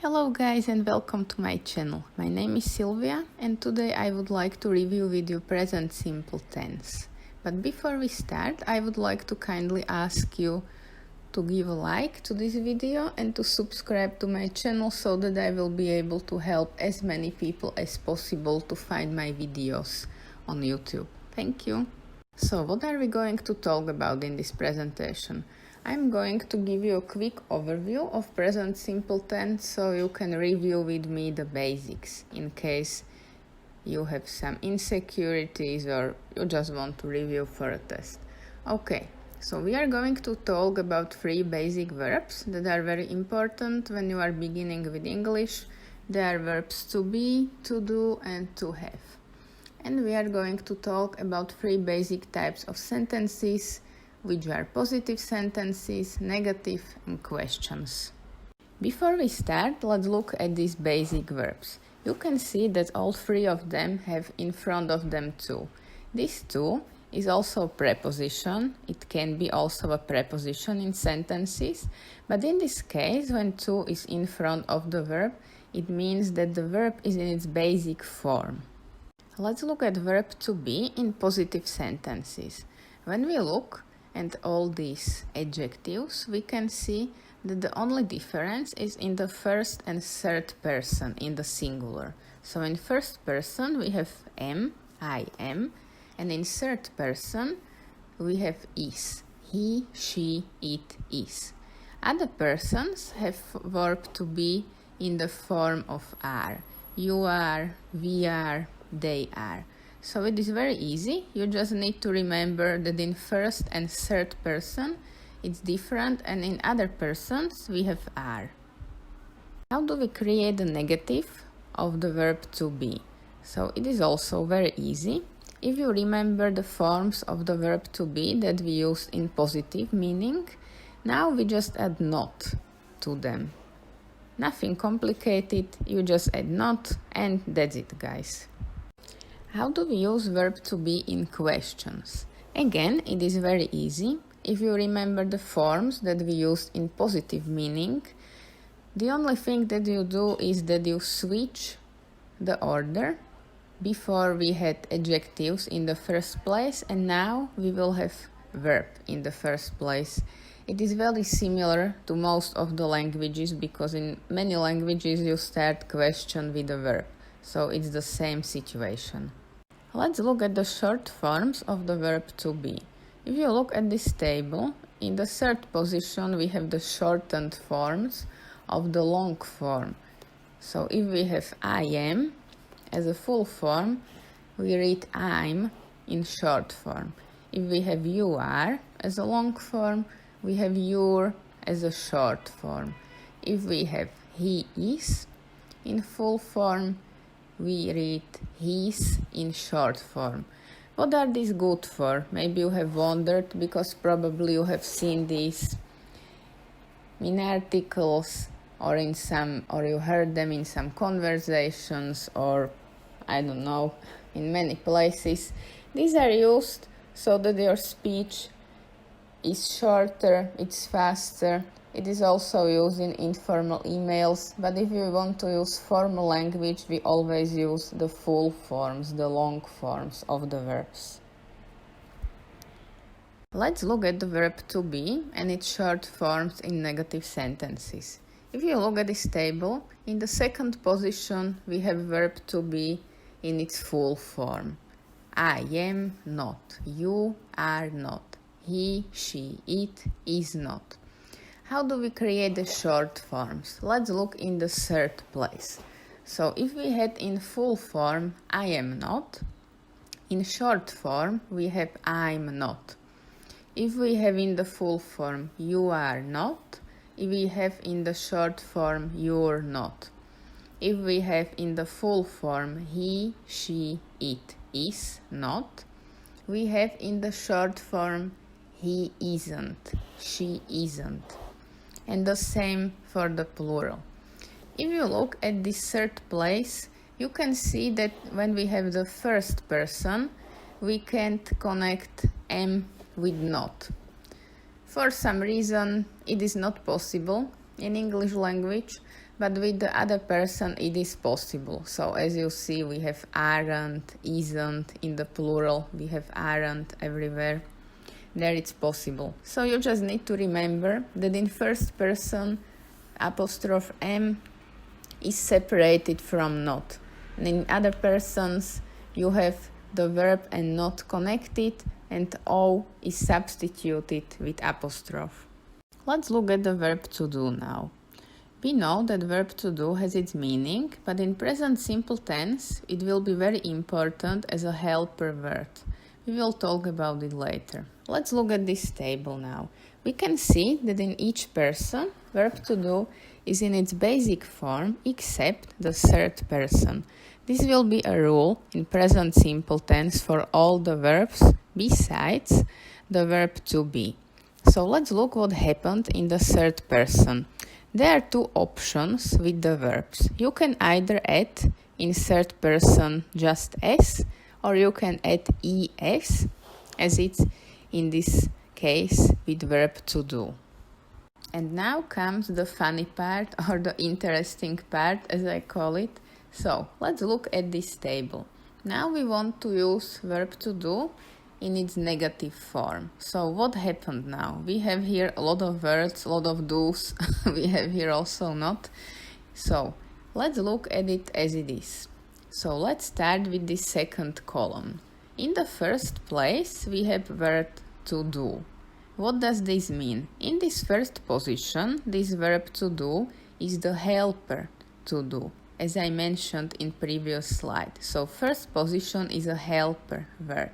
Hello guys and welcome to my channel. My name is Sylvia and today I would like to review with you present simple tense. But before we start, I would like to kindly ask you to give a like to this video and to subscribe to my channel so that I will be able to help as many people as possible to find my videos on YouTube. Thank you. So what are we going to talk about in this presentation? I'm going to give you a quick overview of present simple tense so you can review with me the basics in case you have some insecurities or you just want to review for a test. Okay, so we are going to talk about 3 basic verbs that are very important when you are beginning with English. They are verbs to be, to do and to have. And we are going to talk about 3 basic types of sentences, which are positive sentences, negative and questions. Before we start, let's look at these basic verbs. You can see that all 3 of them have in front of them to. This to is also a preposition. It can be also a preposition in sentences, but in this case, when to is in front of the verb, it means that the verb is in its basic form. Let's look at verb to be in positive sentences. When we look at all these adjectives, we can see that the only difference is in the first and third person in the singular. So in first person we have am, I am, and in third person we have is, he, she, it, is. Other persons have verb to be in the form of are. You are, we are, they are. So it is very easy. You just need to remember that in first and third person it's different and in other persons we have are. How do we create the negative of the verb to be? So it is also very easy. If you remember the forms of the verb to be that we used in positive meaning, now we just add not to them. Nothing complicated, you just add not and that's it, guys. How do we use verb to be in questions? Again, it is very easy. If you remember the forms that we used in positive meaning, the only thing that you do is that you switch the order. Before we had adjectives in the first place and now we will have verb in the first place. It is very similar to most of the languages because in many languages you start question with a verb. So it's the same situation. Let's look at the short forms of the verb to be. If you look at this table, in the third position we have the shortened forms of the long form. So if we have I am as a full form, we read I'm in short form. If we have you are as a long form, we have your as a short form. If we have he is in full form, we read his in short form. What are these good for? Maybe you have wondered because probably you have seen these in articles or you heard them in some conversations or I don't know, in many places. These are used so that your speech is shorter, it's faster. It is also used in informal emails, but if you want to use formal language, we always use the full forms, the long forms of the verbs. Let's look at the verb to be and its short forms in negative sentences. If you look at this table, in the second position we have verb to be in its full form. I am not, you are not, he, she, it is not. How do we create the short forms? Let's look in the third place. So if we had in full form I am not, in short form we have I'm not. If we have in the full form you are not, if we have in the short form you're not. If we have in the full form he, she, it is not, we have in the short form he isn't, she isn't. And the same for the plural. If you look at this third place, you can see that when we have the first person, we can't connect am with not. For some reason, it is not possible in English language, but with the other person it is possible. So as you see, we have aren't, isn't, in the plural we have aren't everywhere. There it's possible. So you just need to remember that in first person apostrophe M is separated from not. And in other persons you have the verb and not connected, and O is substituted with apostrophe. Let's look at the verb to do now. We know that verb to do has its meaning, but in present simple tense it will be very important as a helper word. We will talk about it later. Let's look at this table now. We can see that in each person, verb to do is in its basic form except the third person. This will be a rule in present simple tense for all the verbs besides the verb to be. So let's look what happened in the third person. There are two options with the verbs. You can either add in third person just s, or you can add es, as it's in this case with verb to do. And now comes the funny part, or the interesting part as I call it. So let's look at this table. Now we want to use verb to do in its negative form. So what happened now? We have here a lot of words, a lot of do's. We have here also not. So let's look at it as it is. So let's start with the second column. In the first place we have verb to do. What does this mean? In this first position, this verb to do is the helper to do, as I mentioned in previous slide. So first position is a helper word.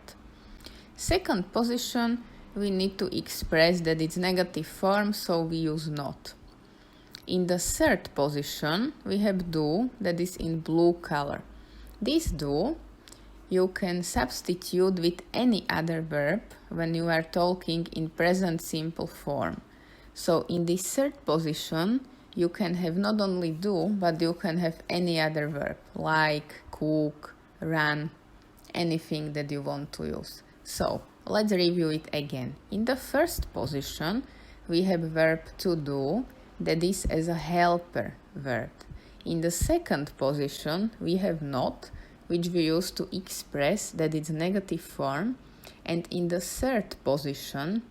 Second position, we need to express that it's negative form, so we use not. In the third position, we have do, that is in blue color. This do you can substitute with any other verb when you are talking in present simple form. So in this third position, you can have not only do, but you can have any other verb, like, cook, run, anything that you want to use. So let's review it again. In the first position, we have verb to do, that is as a helper word. In the second position, we have not, which we use to express that it's negative form. And in the third position,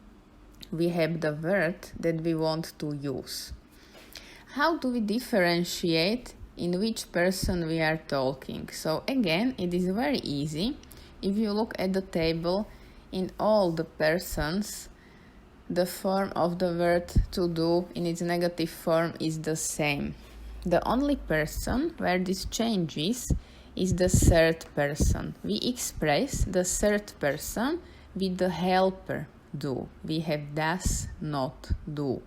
we have the word that we want to use. How do we differentiate in which person we are talking? So again, it is very easy. If you look at the table, in all the persons, the form of the verb to do in its negative form is the same. The only person where this changes is the third person. We express the third person with the helper do. We have does, not, do.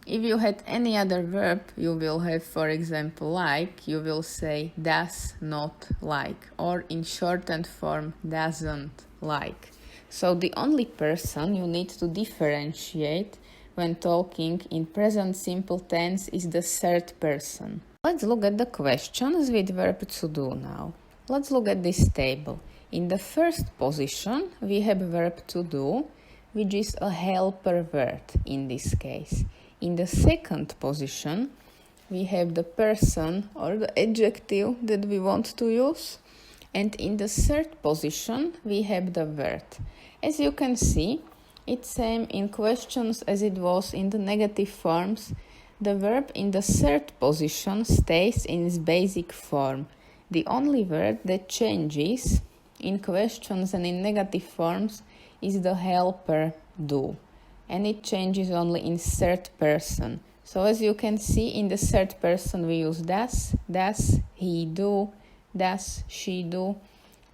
If you had any other verb, you will have, for example, like, you will say does not like, or in shortened form, doesn't like. So the only person you need to differentiate when talking in present simple tense is the third person. Let's look at the questions with verb to do now. Let's look at this table. In the first position, we have verb to do, which is a helper word in this case. In the second position, we have the person or the adjective that we want to use. And in the third position, we have the verb. As you can see, it's same in questions as it was in the negative forms. The verb in the third position stays in its basic form. The only word that changes in questions and in negative forms is the helper do. And it changes only in third person. So as you can see, in the third person we use does he do, does she do.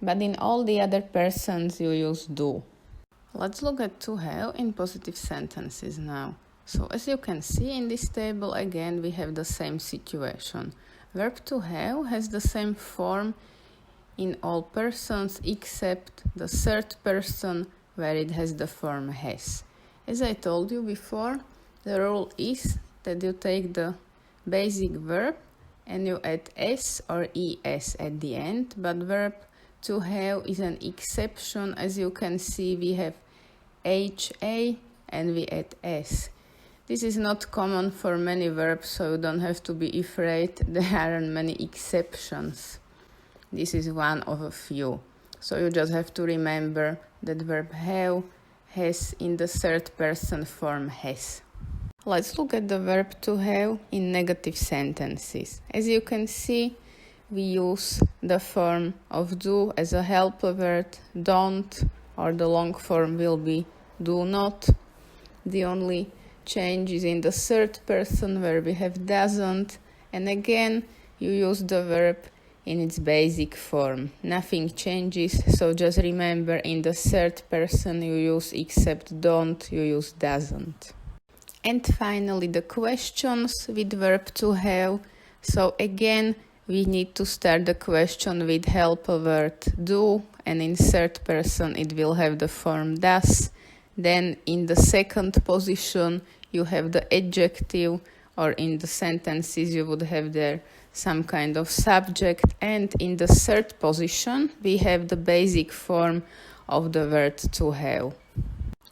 But in all the other persons you use do. Let's look at to have in positive sentences now. So as you can see in this table, again we have the same situation. Verb to have has the same form in all persons except the third person where it has the form has. As I told you before, the rule is that you take the basic verb and you add s or es at the end, but verb to have is an exception. As you can see, we have ha and we add s. This is not common for many verbs, so you don't have to be afraid. There aren't many exceptions. This is one of a few. So you just have to remember that verb have has in the third person form has. Let's look at the verb to have in negative sentences. As you can see, we use the form of do as a helper word, don't, or the long form will be do not. The only change is in the third person where we have doesn't, and again you use the verb in its basic form. Nothing changes, so just remember in the third person you use except don't, you use doesn't. And finally the questions with verb to have. So again we need to start the question with helper word do, and in third person it will have the form does. Then in the second position you have the adjective, or in the sentences you would have there some kind of subject, and in the third position we have the basic form of the verb to have.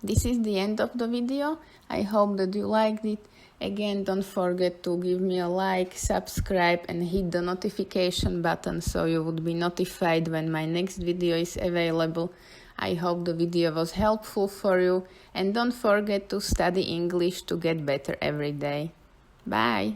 This is the end of the video. I hope that you liked it. Again, don't forget to give me a like, subscribe and hit the notification button so you would be notified when my next video is available. I hope the video was helpful for you, and don't forget to study English to get better every day. Bye!